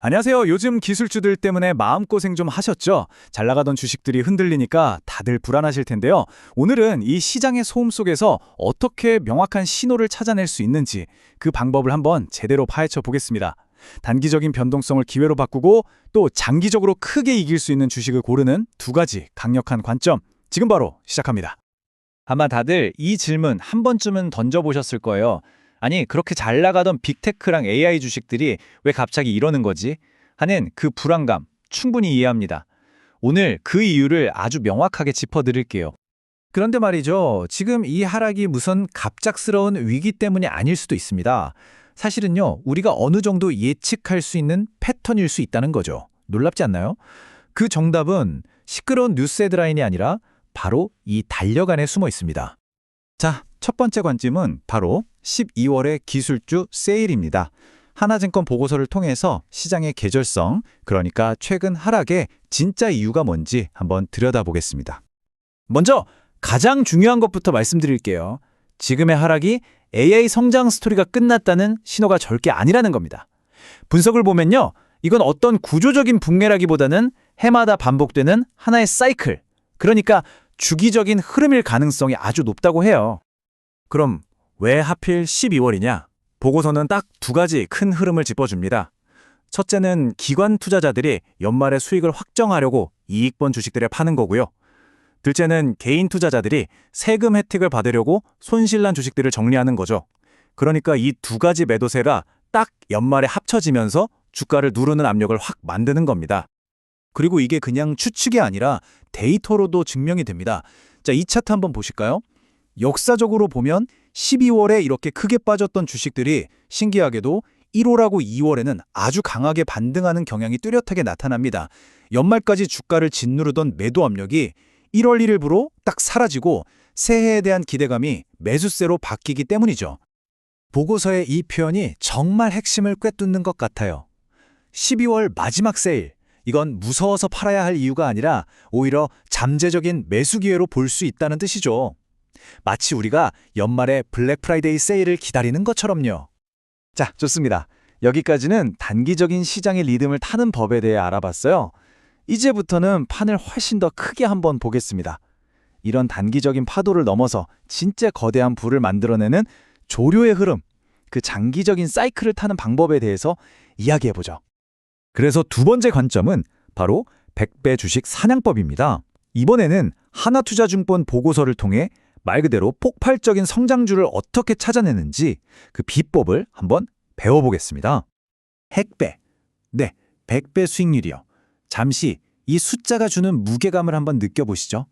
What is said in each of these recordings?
안녕하세요. 요즘 기술주들 때문에 마음고생 좀 하셨죠? 잘 나가던 주식들이 흔들리니까 다들 불안하실 텐데요. 오늘은 이 시장의 소음 속에서 어떻게 명확한 신호를 찾아낼 수 있는지 그 방법을 한번 제대로 파헤쳐 보겠습니다. 단기적인 변동성을 기회로 바꾸고 또 장기적으로 크게 이길 수 있는 주식을 고르는 두 가지 강력한 관점. 지금 바로 시작합니다. 아마 다들 이 질문 한 번쯤은 던져보셨을 거예요. 아니, 그렇게 잘 나가던 빅테크랑 AI 주식들이 왜 갑자기 이러는 거지? 하는 그 불안감 충분히 이해합니다. 오늘 그 이유를 아주 명확하게 짚어드릴게요. 그런데 말이죠. 지금 이 하락이 무슨 갑작스러운 위기 때문이 아닐 수도 있습니다. 사실은요, 우리가 어느 정도 예측할 수 있는 패턴일 수 있다는 거죠. 놀랍지 않나요? 그 정답은 시끄러운 뉴스 헤드라인이 아니라 바로 이 달력 안에 숨어 있습니다. 자, 첫 번째 관점은 바로 12월의 기술주 세일입니다. 하나증권 보고서를 통해서 시장의 계절성, 그러니까 최근 하락의 진짜 이유가 뭔지 한번 들여다보겠습니다. 먼저 가장 중요한 것부터 말씀드릴게요. 지금의 하락이 AI 성장 스토리가 끝났다는 신호가 절대 아니라는 겁니다. 분석을 보면요, 이건 어떤 구조적인 붕괴라기보다는 해마다 반복되는 하나의 사이클, 그러니까 주기적인 흐름일 가능성이 아주 높다고 해요. 그럼 왜 하필 12월이냐? 보고서는 딱 두 가지 큰 흐름을 짚어줍니다. 첫째는 기관 투자자들이 연말에 수익을 확정하려고 이익본 주식들을 파는 거고요. 둘째는 개인 투자자들이 세금 혜택을 받으려고 손실난 주식들을 정리하는 거죠. 그러니까 이 두 가지 매도세가 딱 연말에 합쳐지면서 주가를 누르는 압력을 확 만드는 겁니다. 그리고 이게 그냥 추측이 아니라 데이터로도 증명이 됩니다. 자, 이 차트 한번 보실까요? 역사적으로 보면 12월에 이렇게 크게 빠졌던 주식들이 신기하게도 1월하고 2월에는 아주 강하게 반등하는 경향이 뚜렷하게 나타납니다. 연말까지 주가를 짓누르던 매도 압력이 1월 1일부로 딱 사라지고 새해에 대한 기대감이 매수세로 바뀌기 때문이죠. 보고서의 이 표현이 정말 핵심을 꿰뚫는 것 같아요. 12월 마지막 세일, 이건 무서워서 팔아야 할 이유가 아니라 오히려 잠재적인 매수 기회로 볼 수 있다는 뜻이죠. 마치 우리가 연말에 블랙 프라이데이 세일을 기다리는 것처럼요. 자, 좋습니다. 여기까지는 단기적인 시장의 리듬을 타는 법에 대해 알아봤어요. 이제부터는 판을 훨씬 더 크게 한번 보겠습니다. 이런 단기적인 파도를 넘어서 진짜 거대한 부를 만들어내는 조류의 흐름, 그 장기적인 사이클을 타는 방법에 대해서 이야기해보죠. 그래서 두 번째 관점은 바로 100배 주식 사냥법입니다. 이번에는 하나투자증권 보고서를 통해 말 그대로 폭발적인 성장주를 어떻게 찾아내는지 그 비법을 한번 배워보겠습니다. 핵배, 네, 100배 수익률이요. 잠시 이 숫자가 주는 무게감을 한번 느껴보시죠.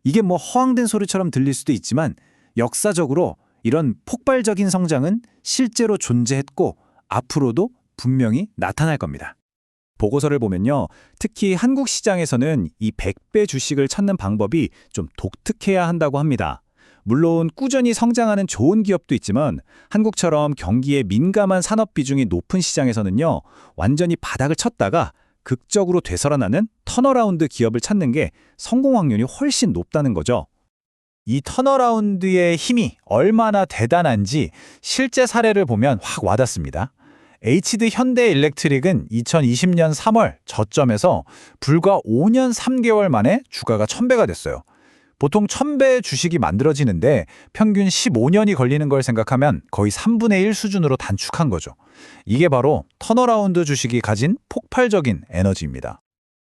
이게 뭐 허황된 소리처럼 들릴 수도 있지만 역사적으로 이런 폭발적인 성장은 실제로 존재했고 앞으로도 분명히 나타날 겁니다. 보고서를 보면요, 특히 한국 시장에서는 이 100배 주식을 찾는 방법이 좀 독특해야 한다고 합니다. 물론 꾸준히 성장하는 좋은 기업도 있지만 한국처럼 경기에 민감한 산업 비중이 높은 시장에서는요, 완전히 바닥을 쳤다가 극적으로 되살아나는 턴어라운드 기업을 찾는 게 성공 확률이 훨씬 높다는 거죠. 이 턴어라운드의 힘이 얼마나 대단한지 실제 사례를 보면 확 와닿습니다. HD 현대일렉트릭은 2020년 3월 저점에서 불과 5년 3개월 만에 주가가 1000배가 됐어요. 보통 1000배 주식이 만들어지는데 평균 15년이 걸리는 걸 생각하면 거의 3분의 1 수준으로 단축한 거죠. 이게 바로 턴어라운드 주식이 가진 폭발적인 에너지입니다.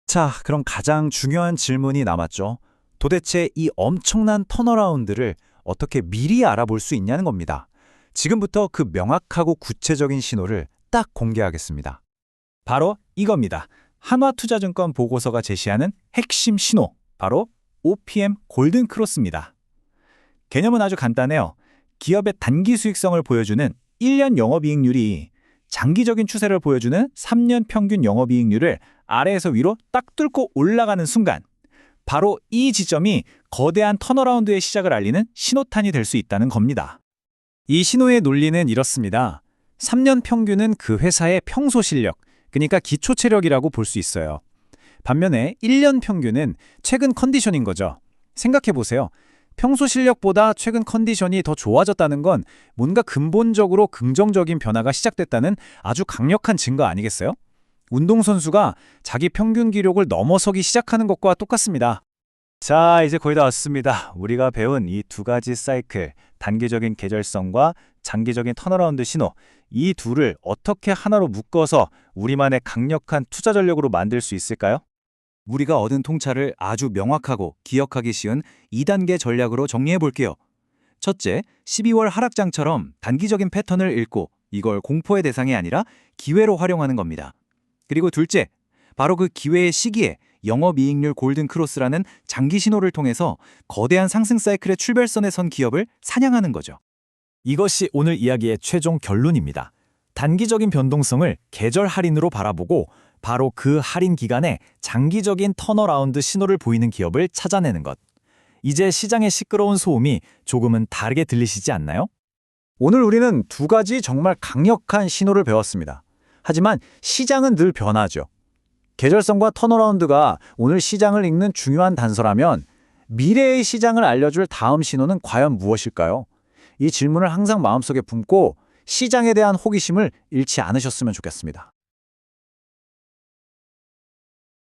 자, 그럼 가장 중요한 질문이 남았죠. 도대체 이 엄청난 턴어라운드를 어떻게 미리 알아볼 수 있냐는 겁니다. 지금부터 그 명확하고 구체적인 신호를 딱 공개하겠습니다. 바로 이겁니다. 한화투자증권 보고서가 제시하는 핵심 신호, 바로 OPM 골든 크로스입니다. 개념은 아주 간단해요. 기업의 단기 수익성을 보여주는 1년 영업이익률이 장기적인 추세를 보여주는 3년 평균 영업이익률을 아래에서 위로 딱 뚫고 올라가는 순간, 바로 이 지점이 거대한 턴어라운드의 시작을 알리는 신호탄이 될 수 있다는 겁니다. 이 신호의 논리는 이렇습니다. 3년 평균은 그 회사의 평소 실력, 그러니까 기초 체력이라고 볼 수 있어요. 반면에 1년 평균은 최근 컨디션인 거죠. 생각해보세요. 평소 실력보다 최근 컨디션이 더 좋아졌다는 건 뭔가 근본적으로 긍정적인 변화가 시작됐다는 아주 강력한 증거 아니겠어요? 운동선수가 자기 평균 기록을 넘어서기 시작하는 것과 똑같습니다. 자, 이제 거의 다 왔습니다. 우리가 배운 이 두 가지 사이클, 단기적인 계절성과 장기적인 턴어라운드 신호, 이 둘을 어떻게 하나로 묶어서 우리만의 강력한 투자 전략으로 만들 수 있을까요? 우리가 얻은 통찰을 아주 명확하고 기억하기 쉬운 2단계 전략으로 정리해 볼게요. 첫째, 12월 하락장처럼 단기적인 패턴을 읽고 이걸 공포의 대상이 아니라 기회로 활용하는 겁니다. 그리고 둘째, 바로 그 기회의 시기에 영업이익률 골든 크로스라는 장기 신호를 통해서 거대한 상승 사이클의 출발선에 선 기업을 사냥하는 거죠. 이것이 오늘 이야기의 최종 결론입니다. 단기적인 변동성을 계절 할인으로 바라보고 바로 그 할인 기간에 장기적인 턴어라운드 신호를 보이는 기업을 찾아내는 것. 이제 시장의 시끄러운 소음이 조금은 다르게 들리시지 않나요? 오늘 우리는 두 가지 정말 강력한 신호를 배웠습니다. 하지만 시장은 늘 변하죠. 계절성과 턴어라운드가 오늘 시장을 읽는 중요한 단서라면 미래의 시장을 알려줄 다음 신호는 과연 무엇일까요? 이 질문을 항상 마음속에 품고 시장에 대한 호기심을 잃지 않으셨으면 좋겠습니다.